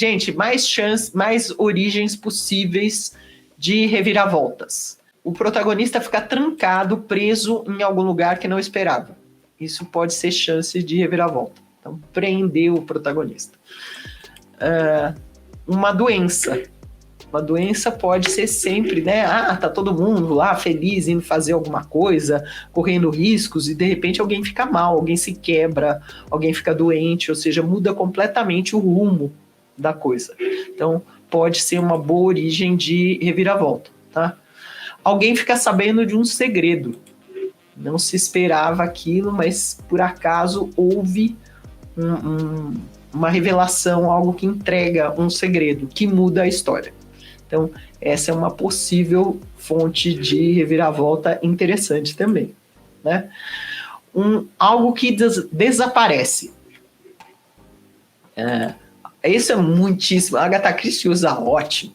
Gente, mais origens possíveis de reviravoltas. O protagonista fica trancado, preso em algum lugar que não esperava. Isso pode ser chance de reviravolta. Então, prender o protagonista. Uma doença. Uma doença pode ser sempre, né? Tá todo mundo lá feliz, indo fazer alguma coisa, correndo riscos, e de repente alguém fica mal, alguém se quebra, alguém fica doente, ou seja, muda completamente o rumo da coisa. Então, pode ser uma boa origem de reviravolta, tá? Alguém fica sabendo de um segredo. Não se esperava aquilo, mas por acaso houve uma revelação, algo que entrega um segredo, que muda a história. Então, essa é uma possível fonte de reviravolta interessante também, né? Algo que desaparece. Isso é muitíssimo. A Agatha Christie usa ótimo,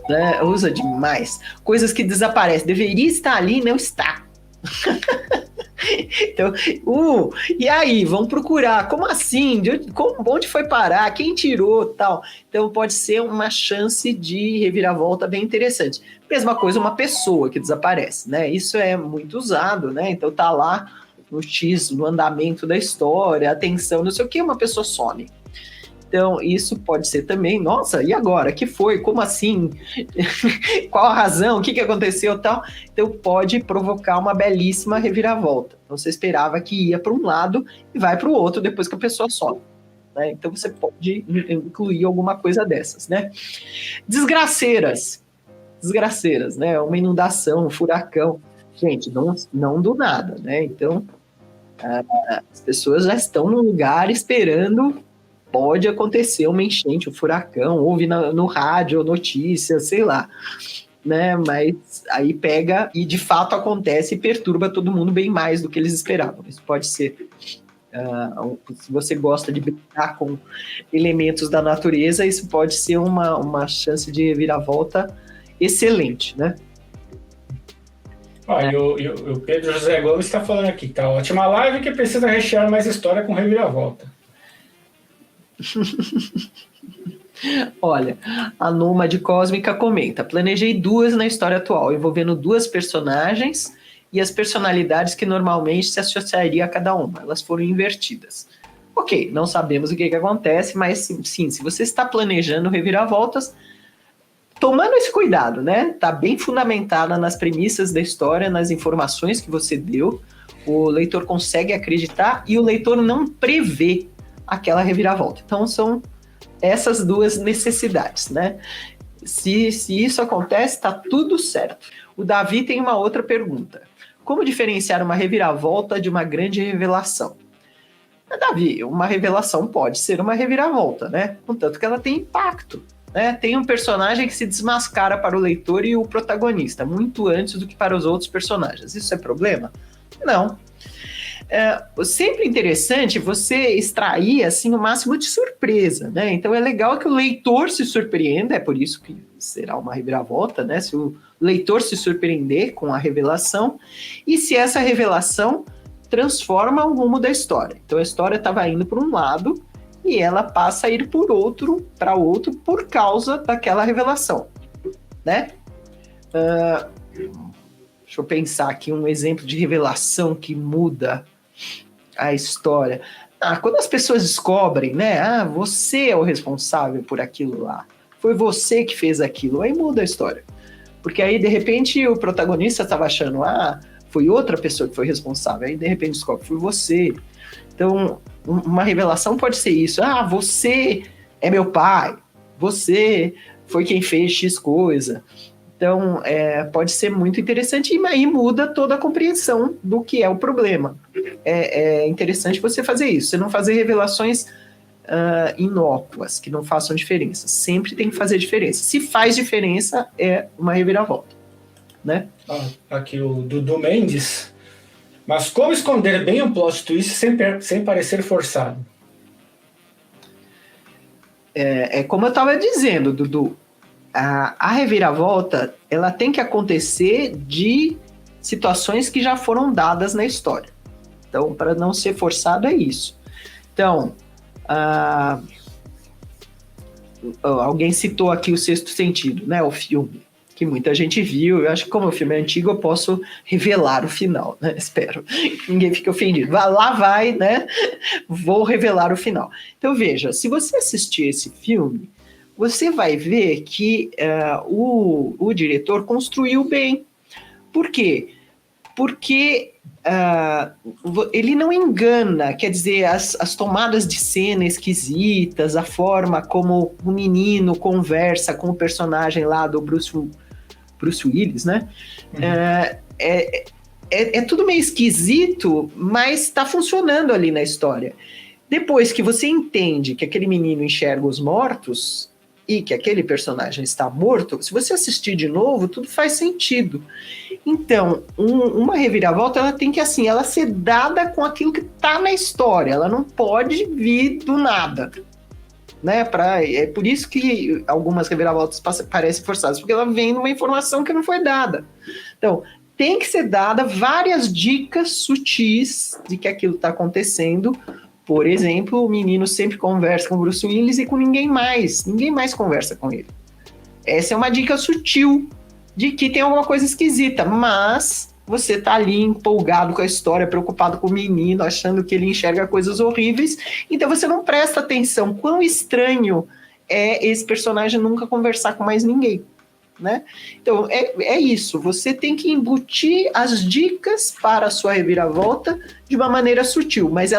né? Usa demais. Coisas que desaparecem. Deveria estar ali e não está. Então, e aí, vamos procurar, como assim? Onde foi parar? Quem tirou? Tal. Então, pode ser uma chance de reviravolta bem interessante. Mesma coisa, uma pessoa que desaparece, né? Isso é muito usado, né? Então, tá lá no andamento da história, atenção, não sei o que, uma pessoa some. Então, isso pode ser também, nossa, e agora? Que foi? Como assim? Qual a razão? O que aconteceu? Tal? Então, pode provocar uma belíssima reviravolta. Então, você esperava que ia para um lado e vai para o outro depois que a pessoa sobe. Né? Então, você pode incluir alguma coisa dessas, né? Desgraceiras, né? Uma inundação, um furacão. Gente, não do nada, né? Então, as pessoas já estão no lugar esperando. Pode acontecer uma enchente, um furacão, ouve no rádio, notícia, sei lá, né? Mas aí pega e de fato acontece e perturba todo mundo bem mais do que eles esperavam. Isso pode ser, se você gosta de brincar com elementos da natureza, isso pode ser uma chance de reviravolta excelente, né? E o Pedro José Gomes está falando aqui, tá ótima live que precisa rechear mais história com reviravolta. Olha, a Nômade Cósmica comenta: planejei 2 na história atual, envolvendo 2 personagens e as personalidades que normalmente se associaria a cada uma. Elas foram invertidas. Ok, não sabemos o que acontece, mas sim, se você está planejando reviravoltas, tomando esse cuidado, né? Tá bem fundamentada nas premissas da história, nas informações que você deu, o leitor consegue acreditar e o leitor não prevê aquela reviravolta. Então, são essas 2 necessidades, né? Se isso acontece, está tudo certo. O Davi tem uma outra pergunta. Como diferenciar uma reviravolta de uma grande revelação? Davi, uma revelação pode ser uma reviravolta, né? Contanto que ela tem impacto. Né? Tem um personagem que se desmascara para o leitor e o protagonista, muito antes do que para os outros personagens. Isso é problema? Não. Sempre interessante você extrair assim, o máximo de surpresa, né? Então é legal que o leitor se surpreenda, é por isso que será uma reviravolta, né? Se o leitor se surpreender com a revelação e se essa revelação transforma o rumo da história. Então a história estava indo para um lado e ela passa a ir para outro por causa daquela revelação, né? Deixa eu pensar aqui um exemplo de revelação que muda a história. Quando as pessoas descobrem, né? Você é o responsável por aquilo lá. Foi você que fez aquilo. Aí muda a história. Porque aí, de repente, o protagonista estava achando, foi outra pessoa que foi responsável. Aí, de repente, descobre, foi você. Então, uma revelação pode ser isso. Você é meu pai. Você foi quem fez X coisa. Então, pode ser muito interessante e aí muda toda a compreensão do que é o problema. É interessante você fazer isso. Você não fazer revelações inócuas, que não façam diferença. Sempre tem que fazer diferença. Se faz diferença, é uma reviravolta. Né? Aqui o Dudu Mendes. Mas como esconder bem um plot twist sem parecer forçado? Como eu estava dizendo, Dudu. A reviravolta, ela tem que acontecer de situações que já foram dadas na história. Então, para não ser forçado, é isso. Então, alguém citou aqui o Sexto Sentido, né? O filme, que muita gente viu. Eu acho que como o filme é antigo, eu posso revelar o final, né? Espero que ninguém fique ofendido. Lá vai, né? Vou revelar o final. Então, veja, se você assistir esse filme, você vai ver que o diretor construiu bem. Por quê? Porque ele não engana, quer dizer, as tomadas de cena esquisitas, a forma como o menino conversa com o personagem lá do Bruce Willis, né? É tudo meio esquisito, mas está funcionando ali na história. Depois que você entende que aquele menino enxerga os mortos e que aquele personagem está morto, se você assistir de novo, tudo faz sentido. Então, uma reviravolta, ela tem que, assim, ela ser dada com aquilo que está na história, ela não pode vir do nada, né? É por isso que algumas reviravoltas parecem forçadas, porque ela vem numa informação que não foi dada. Então, tem que ser dada várias dicas sutis de que aquilo está acontecendo. Por exemplo, o menino sempre conversa com o Bruce Willis e com ninguém mais conversa com ele. Essa é uma dica sutil de que tem alguma coisa esquisita, mas você tá ali empolgado com a história, preocupado com o menino, achando que ele enxerga coisas horríveis, então você não presta atenção quão estranho é esse personagem nunca conversar com mais ninguém, né? Então é isso, você tem que embutir as dicas para a sua reviravolta de uma maneira sutil, mas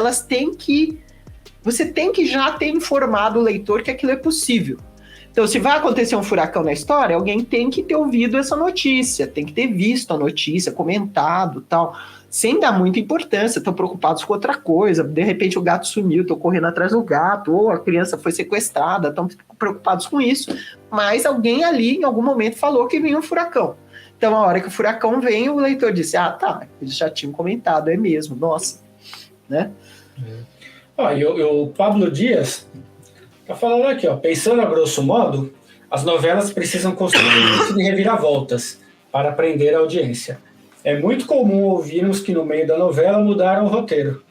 você tem que já ter informado o leitor que aquilo é possível. Então, se vai acontecer um furacão na história, alguém tem que ter ouvido essa notícia, tem que ter visto a notícia, comentado, tal, sem dar muita importância, estão preocupados com outra coisa, de repente o gato sumiu, estão correndo atrás do gato, ou a criança foi sequestrada, estão preocupados com isso, mas alguém ali, em algum momento, falou que vinha um furacão. Então, a hora que o furacão vem, o leitor disse, tá, eles já tinham comentado, é mesmo, nossa, né? E o Pablo Dias tá falando aqui, pensando a grosso modo, as novelas precisam construir um de reviravoltas para prender a audiência. É muito comum ouvirmos que no meio da novela mudaram o roteiro.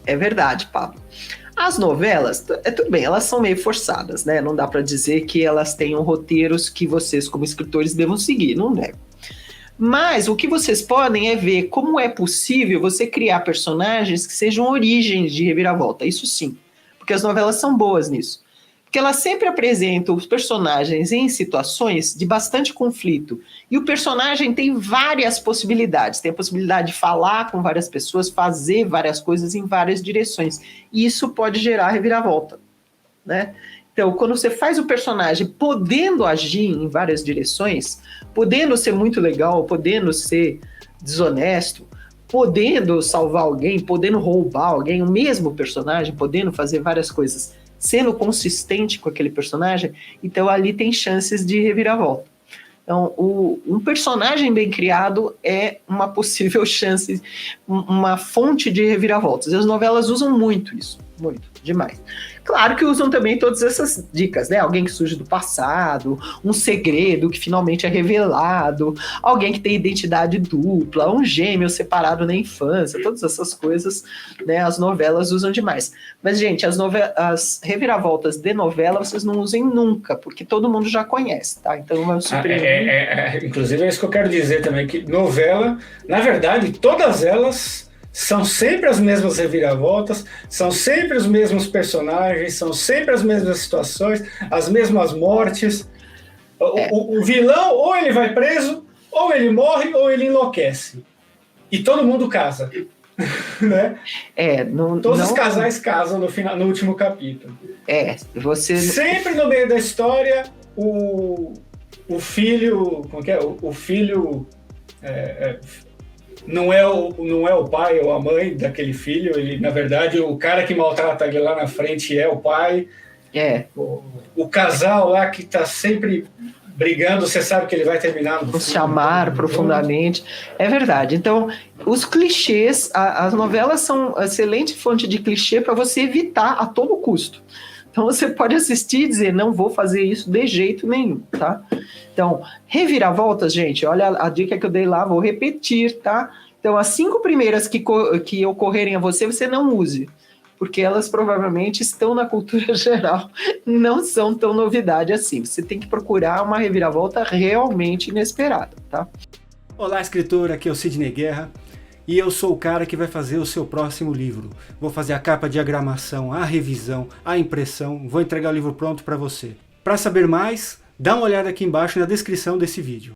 É verdade, Pablo. As novelas, tudo bem, elas são meio forçadas, né? Não dá para dizer que elas tenham roteiros que vocês, como escritores, devam seguir, não nego. Mas o que vocês podem é ver como é possível você criar personagens que sejam origens de reviravolta, isso sim. Porque as novelas são boas nisso. Porque elas sempre apresentam os personagens em situações de bastante conflito. E o personagem tem várias possibilidades. Tem a possibilidade de falar com várias pessoas, fazer várias coisas em várias direções. E isso pode gerar reviravolta, né? Então, quando você faz o personagem podendo agir em várias direções, podendo ser muito legal, podendo ser desonesto, podendo salvar alguém, podendo roubar alguém, o mesmo personagem, podendo fazer várias coisas, sendo consistente com aquele personagem, então ali tem chances de reviravolta. Então, um personagem bem criado é uma possível chance, uma fonte de reviravoltas. E as novelas usam muito isso, muito, demais. Claro que usam também todas essas dicas, né? Alguém que surge do passado, um segredo que finalmente é revelado, alguém que tem identidade dupla, um gêmeo separado na infância, todas essas coisas, né? As novelas usam demais. Mas, gente, as reviravoltas de novela vocês não usem nunca, porque todo mundo já conhece, tá? Então não vai surpreender. Inclusive é isso que eu quero dizer também, que novela, na verdade, todas elas são sempre as mesmas reviravoltas, são sempre os mesmos personagens, são sempre as mesmas situações, as mesmas mortes. O vilão, ou ele vai preso, ou ele morre, ou ele enlouquece. E todo mundo casa. Né? Todos os casais casam no último capítulo. Sempre no meio da história, o filho. Como que é? O filho. Não é o pai ou a mãe daquele filho, ele, na verdade, o cara que maltrata ele lá na frente é o pai. O casal lá que tá sempre brigando, você sabe que ele vai terminar no se amar profundamente. É verdade. Então, os clichês, as novelas são uma excelente fonte de clichê para você evitar a todo custo. Então, você pode assistir e dizer, não vou fazer isso de jeito nenhum, tá? Então, reviravoltas, gente, olha a dica que eu dei lá, vou repetir, tá? Então, as 5 primeiras que ocorrerem a você, você não use. porque elas provavelmente estão na cultura geral, não são tão novidade assim. Você tem que procurar uma reviravolta realmente inesperada, tá? Olá, escritor, aqui é o Sidney Guerra e eu sou o cara que vai fazer o seu próximo livro. Vou fazer a capa, de diagramação, a revisão, a impressão, vou entregar o livro pronto para você. Para saber mais, dá uma olhada aqui embaixo na descrição desse vídeo.